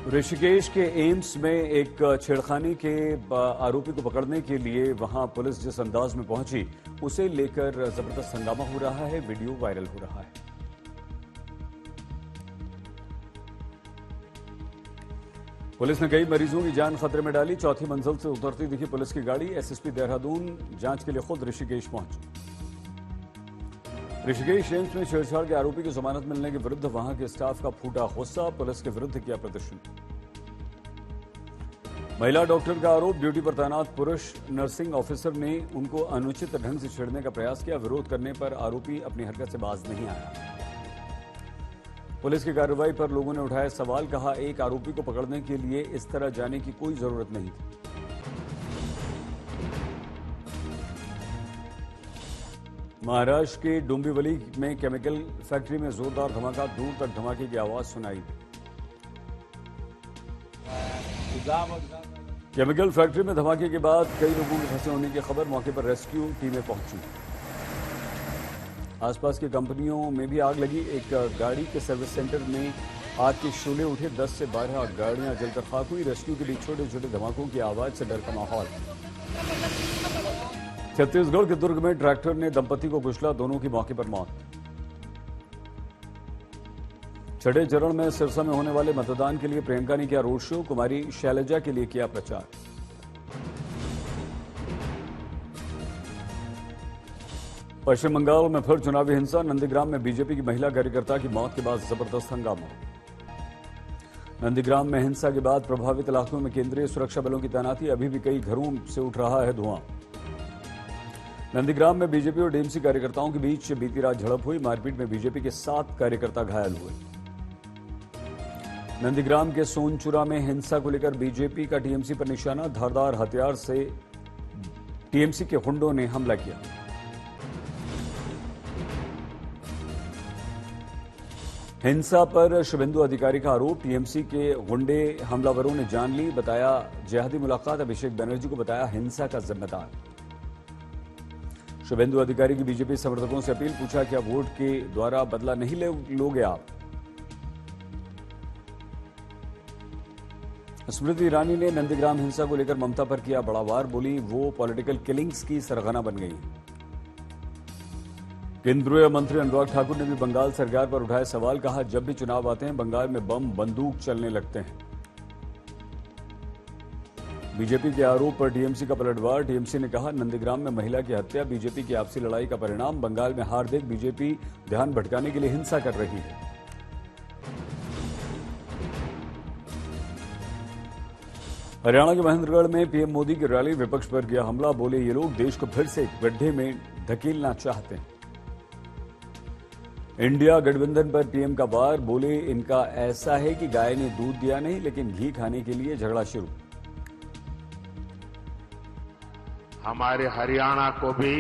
ऋषिकेश के एम्स में एक छेड़खानी के आरोपी को पकड़ने के लिए वहां पुलिस जिस अंदाज में पहुंची उसे लेकर जबरदस्त हंगामा हो रहा है। वीडियो वायरल हो रहा है। पुलिस ने कई मरीजों की जान खतरे में डाली। चौथी मंजिल से उतरती दिखी पुलिस की गाड़ी। एसएसपी देहरादून जांच के लिए खुद ऋषिकेश पहुंची। ऋषिकेश एम्स में छेड़छाड़ के आरोपी की जमानत मिलने के विरुद्ध वहां के स्टाफ का फूटा गुस्सा। पुलिस के विरुद्ध किया प्रदर्शन। महिला डॉक्टर का आरोप, ड्यूटी पर तैनात पुरुष नर्सिंग ऑफिसर ने उनको अनुचित ढंग से छेड़ने का प्रयास किया। विरोध करने पर आरोपी अपनी हरकत से बाज नहीं आया। पुलिस की कार्रवाई पर लोगों ने उठाया सवाल। कहा, एक आरोपी को पकड़ने के लिए इस तरह जाने की कोई जरूरत नहीं थी। महाराष्ट्र के डोंबिवली में केमिकल फैक्ट्री में जोरदार धमाका। दूर तक धमाके की आवाज सुनाई। केमिकल फैक्ट्री में धमाके के बाद कई लोगों के फंसे होने की खबर। मौके पर रेस्क्यू टीमें पहुंची। आसपास की कंपनियों में भी आग लगी। एक गाड़ी के सर्विस सेंटर में आग के शोले उठे। 10 से 12 गाड़ियां जलकर खाक हुई। रेस्क्यू के बीच छोटे छोटे धमाकों की आवाज से डर का माहौल। छत्तीसगढ़ के दुर्ग में ट्रैक्टर ने दंपति को कुचला। दोनों की मौके पर मौत। छठे चरण में सिरसा में होने वाले मतदान के लिए प्रियंका ने किया रोड शो। कुमारी शैलजा के लिए किया प्रचार। पश्चिम बंगाल में फिर चुनावी हिंसा। नंदीग्राम में बीजेपी की महिला कार्यकर्ता की मौत के बाद जबरदस्त हंगामा। नंदीग्राम में हिंसा के बाद प्रभावित इलाकों में केंद्रीय सुरक्षा बलों की तैनाती। अभी भी कई घरों से उठ रहा है धुआं। नंदीग्राम में बीजेपी और टीएमसी कार्यकर्ताओं के बीच बीती रात झड़प हुई। मारपीट में बीजेपी के 7 कार्यकर्ता घायल हुए। नंदीग्राम के सोनचुरा में हिंसा को लेकर बीजेपी का टीएमसी पर निशाना। धारदार हथियार से टीएमसी के गुंडों ने हमला किया। हिंसा पर शुभेंदु अधिकारी का आरोप। टीएमसी के गुंडे हमलावरों ने जान ली। बताया जिहादी मुलाकात। अभिषेक बनर्जी को बताया हिंसा का जिम्मेदार। शुभेंदु अधिकारी की बीजेपी समर्थकों से अपील। पूछा, क्या वोट के द्वारा बदला नहीं लोगे आप? स्मृति ईरानी ने नंदीग्राम हिंसा को लेकर ममता पर किया बड़ा वार। बोली, वो पॉलिटिकल किलिंग्स की सरगना बन गई। केंद्रीय मंत्री अनुराग ठाकुर ने भी बंगाल सरकार पर उठाए सवाल। कहा, जब भी चुनाव आते हैं बंगाल में बम बंदूक चलने लगते हैं। बीजेपी के आरोप पर टीएमसी का पलटवार। टीएमसी ने कहा, नंदीग्राम में महिला की हत्या बीजेपी की आपसी लड़ाई का परिणाम। बंगाल में हार देख बीजेपी ध्यान भटकाने के लिए हिंसा कर रही है। हरियाणा के महेंद्रगढ़ में पीएम मोदी की रैली। विपक्ष पर किया हमला। बोले, ये लोग देश को फिर से एक गड्ढे में धकेलना चाहते हैं। इंडिया गठबंधन पर पीएम का वार। बोले, इनका ऐसा है कि गाय ने दूध दिया नहीं लेकिन घी खाने के लिए झगड़ा शुरू। हमारे हरियाणा को भी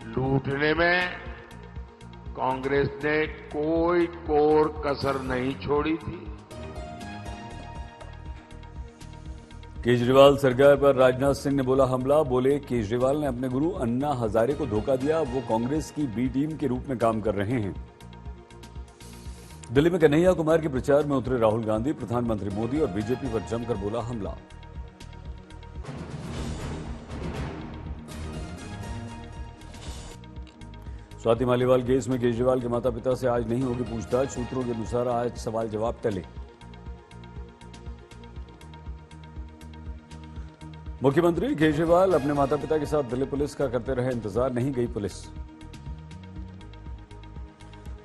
लूटने में कांग्रेस ने कोई कोर कसर नहीं छोड़ी थी। केजरीवाल सरकार पर राजनाथ सिंह ने बोला हमला। बोले, केजरीवाल ने अपने गुरु अन्ना हजारे को धोखा दिया। वो कांग्रेस की बी टीम के रूप में काम कर रहे हैं। दिल्ली में कन्हैया कुमार के प्रचार में उतरे राहुल गांधी। प्रधानमंत्री मोदी और बीजेपी पर जमकर बोला हमला। स्वाति मालीवाल केस में केजरीवाल के माता पिता से आज नहीं होगी पूछताछ। सूत्रों के अनुसार आज सवाल जवाब टले। मुख्यमंत्री केजरीवाल अपने माता पिता के साथ दिल्ली पुलिस का करते रहे इंतजार। नहीं गई पुलिस।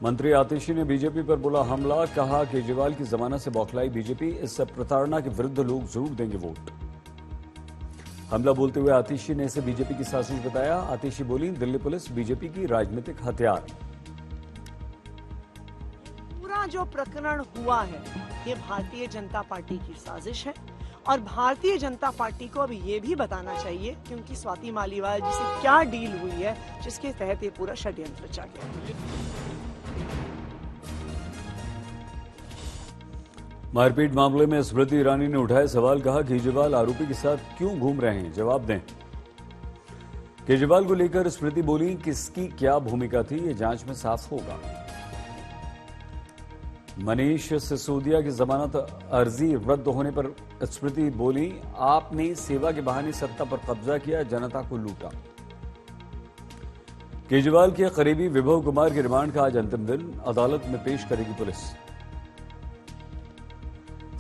मंत्री आतिशी ने बीजेपी पर बोला हमला। कहा, केजरीवाल की जमानत से बौखलाई बीजेपी। इस प्रताड़ना के विरुद्ध लोग जरूर देंगे वोट। हमला बोलते हुए आतिशी ने इसे बीजेपी की साजिश बताया। आतिशी बोली, दिल्ली पुलिस बीजेपी की राजनीतिक हथियार। पूरा जो प्रकरण हुआ है ये भारतीय जनता पार्टी की साजिश है और भारतीय जनता पार्टी को अब ये भी बताना चाहिए क्योंकि स्वाति मालीवाल जी से क्या डील हुई है जिसके तहत ये पूरा षड्यंत्र रचा गया। मारपीट मामले में स्मृति ईरानी ने उठाए सवाल। कहा, केजरीवाल आरोपी के साथ क्यों घूम रहे हैं, जवाब दें। केजरीवाल को लेकर स्मृति बोली, किसकी क्या भूमिका थी ये जांच में साफ होगा। मनीष सिसोदिया की जमानत अर्जी रद्द होने पर स्मृति बोली, आपने सेवा के बहाने सत्ता पर कब्जा किया, जनता को लूटा। केजरीवाल के करीबी विभव कुमार के रिमांड का आज अंतिम दिन, अदालत में पेश करेगी पुलिस।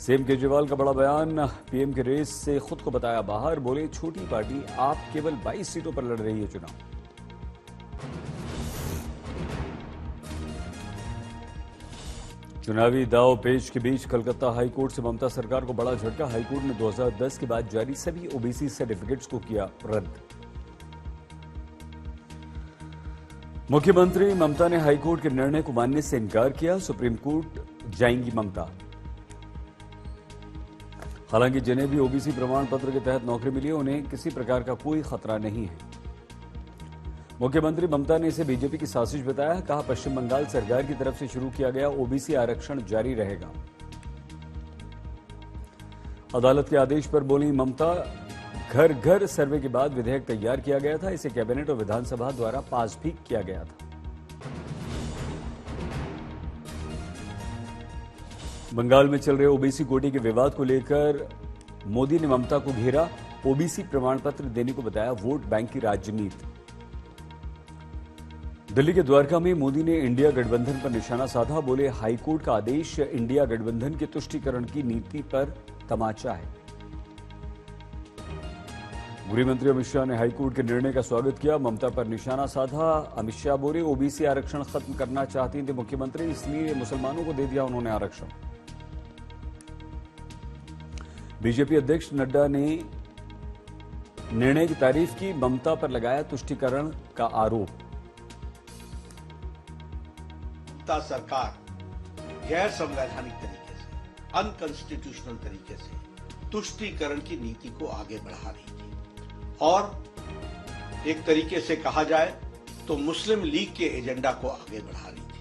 सीएम केजरीवाल का बड़ा बयान, पीएम के रेस से खुद को बताया बाहर, बोले छोटी पार्टी आप केवल 22 सीटों पर लड़ रही है चुनाव। चुनावी दाव पेच के बीच कलकत्ता हाईकोर्ट से ममता सरकार को बड़ा झटका, हाईकोर्ट ने 2010 के बाद जारी सभी ओबीसी सर्टिफिकेट्स को किया रद्द। मुख्यमंत्री ममता ने हाईकोर्ट के निर्णय को मानने से इनकार किया, सुप्रीम कोर्ट जाएंगी ममता। हालांकि जिन्हें भी ओबीसी प्रमाण पत्र के तहत नौकरी मिली है उन्हें किसी प्रकार का कोई खतरा नहीं है। मुख्यमंत्री ममता ने इसे बीजेपी की साजिश बताया, कहा पश्चिम बंगाल सरकार की तरफ से शुरू किया गया ओबीसी आरक्षण जारी रहेगा। अदालत के आदेश पर बोली ममता, घर घर सर्वे के बाद विधेयक तैयार किया गया था, इसे कैबिनेट और विधानसभा द्वारा पास भी किया गया था। बंगाल में चल रहे ओबीसी कोटे के विवाद को लेकर मोदी ने ममता को घेरा, ओबीसी प्रमाण पत्र देने को बताया वोट बैंक की राजनीति। दिल्ली के द्वारका में मोदी ने इंडिया गठबंधन पर निशाना साधा, बोले हाईकोर्ट का आदेश इंडिया गठबंधन के तुष्टीकरण की नीति पर तमाचा है। गृहमंत्री अमित शाह ने हाईकोर्ट के निर्णय का स्वागत किया, ममता पर निशाना साधा। अमित शाह बोले ओबीसी आरक्षण खत्म करना चाहती थी मुख्यमंत्री, इसलिए मुसलमानों को दे दिया उन्होंने आरक्षण। बीजेपी अध्यक्ष नड्डा ने निर्णय की तारीफ की, ममता पर लगाया तुष्टीकरण का आरोप। ममता सरकार गैर संवैधानिक तरीके से, अनकॉन्स्टिट्यूशनल तरीके से तुष्टीकरण की नीति को आगे बढ़ा रही थी और एक तरीके से कहा जाए तो मुस्लिम लीग के एजेंडा को आगे बढ़ा रही थी।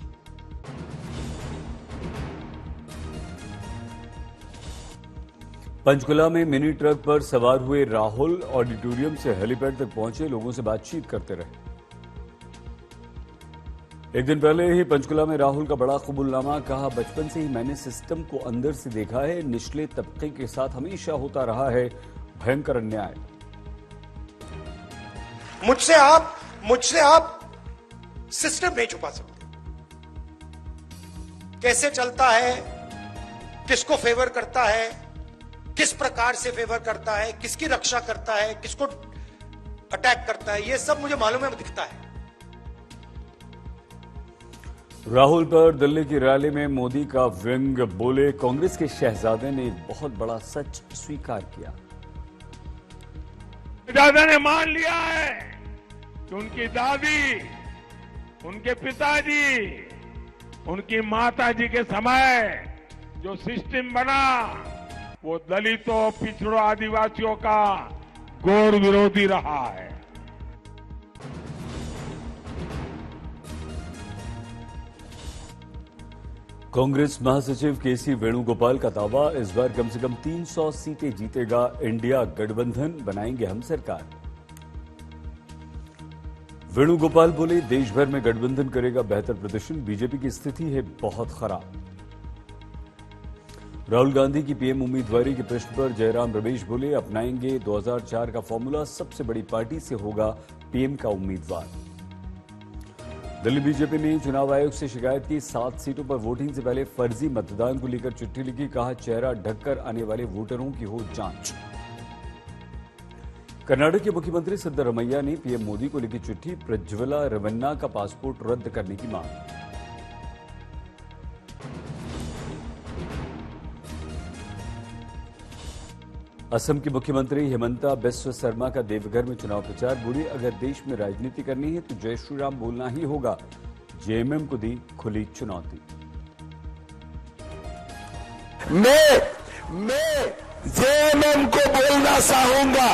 पंचकुला में मिनी ट्रक पर सवार हुए राहुल ऑडिटोरियम से हेलीपैड तक पहुंचे, लोगों से बातचीत करते रहे। एक दिन पहले ही पंचकुला में राहुल का बड़ा कबूलनामा, कहा बचपन से ही मैंने सिस्टम को अंदर से देखा है, निचले तबके के साथ हमेशा होता रहा है भयंकर अन्याय। मुझसे आप सिस्टम नहीं छुपा सकते। कैसे चलता है, किसको फेवर करता है, किस प्रकार से फेवर करता है, किसकी रक्षा करता है, किसको अटैक करता है, यह सब मुझे मालूम है, दिखता है। राहुल पर दिल्ली की रैली में मोदी का व्यंग, बोले कांग्रेस के शहजादे ने बहुत बड़ा सच स्वीकार किया। दादा ने मान लिया है कि उनकी दादी, उनके पिताजी, उनकी माताजी के समय जो सिस्टम बना वो दलितों, पिछड़ों, आदिवासियों का घोर विरोधी रहा है। कांग्रेस महासचिव केसी वेणुगोपाल का दावा, इस बार कम से कम 300 सीटें जीतेगा इंडिया गठबंधन, बनाएंगे हम सरकार। वेणुगोपाल बोले देश भर में गठबंधन करेगा बेहतर प्रदर्शन, बीजेपी की स्थिति है बहुत खराब। राहुल गांधी की पीएम उम्मीदवारी के प्रश्न पर जयराम रमेश बोले अपनाएंगे 2004 का फॉर्मूला, सबसे बड़ी पार्टी से होगा पीएम का उम्मीदवार। दिल्ली बीजेपी ने चुनाव आयोग से शिकायत की, 7 सीटों पर वोटिंग से पहले फर्जी मतदान को लेकर चिट्ठी लिखी, कहा चेहरा ढककर आने वाले वोटरों की हो जांच। कर्नाटक के मुख्यमंत्री सिद्धरमैया ने पीएम मोदी को लिखी चिट्ठी, प्रज्वला रेवन्ना का पासपोर्ट रद्द करने की मांग। असम की मुख्यमंत्री हिमंता बिस्वा शर्मा का देवघर में चुनाव प्रचार, बोली अगर देश में राजनीति करनी है तो जय श्री राम बोलना ही होगा, जेएमएम को दी खुली चुनौती। मैं जेएमएम को बोलना चाहूंगा,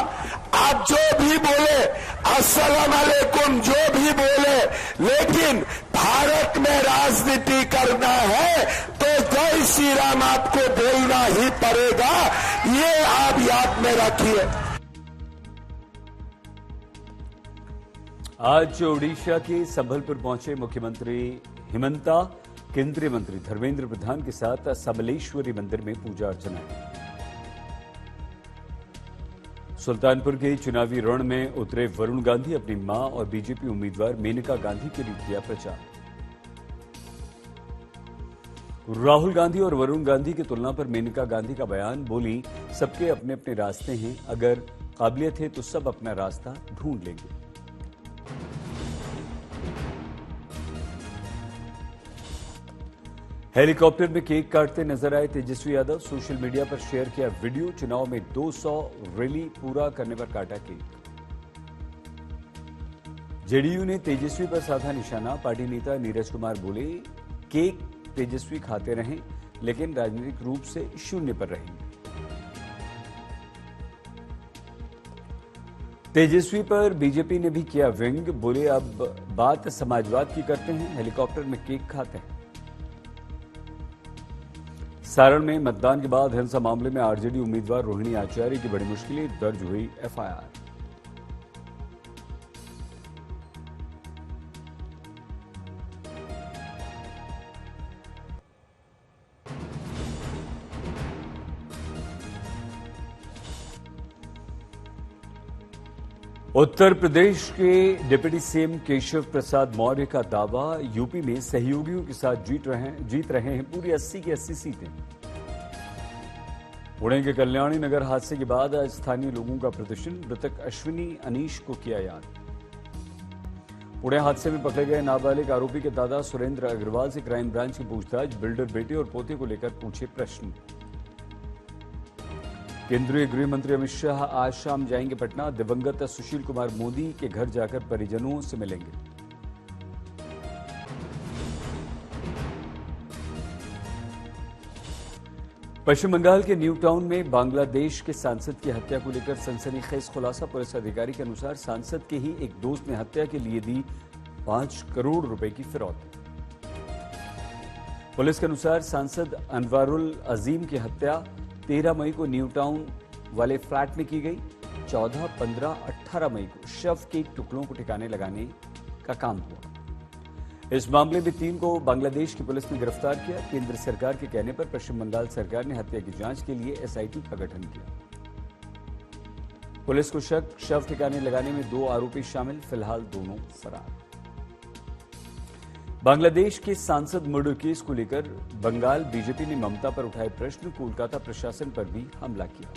आप जो भी बोले, अस्सलाम वालेकुम जो भी बोले, लेकिन भारत में राजनीति करना है तो जय श्री राम आपको बोलना ही पड़ेगा, ये आप याद में रखिए। आज ओडिशा के संबलपुर पहुंचे मुख्यमंत्री हिमंता, केंद्रीय मंत्री धर्मेंद्र प्रधान के साथ समलेश्वरी मंदिर में पूजा अर्चना की। सुल्तानपुर के चुनावी रण में उतरे वरुण गांधी अपनी मां और बीजेपी उम्मीदवार मेनका गांधी के लिए किया प्रचार। राहुल गांधी और वरुण गांधी की तुलना पर मेनका गांधी का बयान, बोली सबके अपने अपने रास्ते हैं, अगर काबिलियत है तो सब अपना रास्ता ढूंढ लेंगे। हेलीकॉप्टर में केक काटते नजर आए तेजस्वी यादव, सोशल मीडिया पर शेयर किया वीडियो। चुनाव में 200 रैली पूरा करने पर काटा केक। जेडीयू ने तेजस्वी पर साधा निशाना, पार्टी नेता नीरज कुमार बोले केक तेजस्वी खाते रहें लेकिन राजनीतिक रूप से शून्य पर रहेंगे। तेजस्वी पर बीजेपी ने भी किया व्यंग, बोले अब बात समाजवाद की करते हैं, हेलीकॉप्टर में केक खाते हैं। सारण में मतदान के बाद हिंसा मामले में आरजेडी उम्मीदवार रोहिणी आचार्य की बड़ी मुश्किलें, दर्ज हुई एफआईआर। उत्तर प्रदेश के डिप्टी सीएम केशव प्रसाद मौर्य का दावा, यूपी में सहयोगियों के साथ जीत रहे हैं पूरी 80 की 80 सीटें। पुणे के कल्याणी नगर हादसे के बाद आज स्थानीय लोगों का प्रदर्शन, मृतक अश्विनी अनीश को किया याद। पुणे हादसे में पकड़े गए नाबालिग आरोपी के दादा सुरेंद्र अग्रवाल से क्राइम ब्रांच की पूछताछ, बिल्डर बेटे और पोते को लेकर पूछे प्रश्न। केंद्रीय गृह मंत्री अमित शाह आज शाम जाएंगे पटना, दिवंगत सुशील कुमार मोदी के घर जाकर परिजनों से मिलेंगे। पश्चिम बंगाल के न्यू टाउन में बांग्लादेश के सांसद की हत्या को लेकर सनसनीखेज खुलासा, पुलिस अधिकारी के अनुसार सांसद के ही एक दोस्त ने हत्या के लिए दी 5 करोड़ रुपए की फिरौती। पुलिस के अनुसार सांसद अनवारुल अजीम की हत्या 13 मई को न्यू टाउन वाले फ्लैट में की गई। 14, 15, 18 मई को शव के टुकड़ों को ठिकाने लगाने का काम हुआ। इस मामले में 3 को बांग्लादेश की पुलिस ने गिरफ्तार किया। केंद्र सरकार के कहने पर पश्चिम बंगाल सरकार ने हत्या की जांच के लिए एसआईटी का गठन किया। पुलिस को शक, शव ठिकाने लगाने में 2 आरोपी शामिल, फिलहाल दोनों फरार। बांग्लादेश के सांसद मर्डर केस को लेकर बंगाल बीजेपी ने ममता पर उठाए प्रश्न, कोलकाता प्रशासन पर भी हमला किया।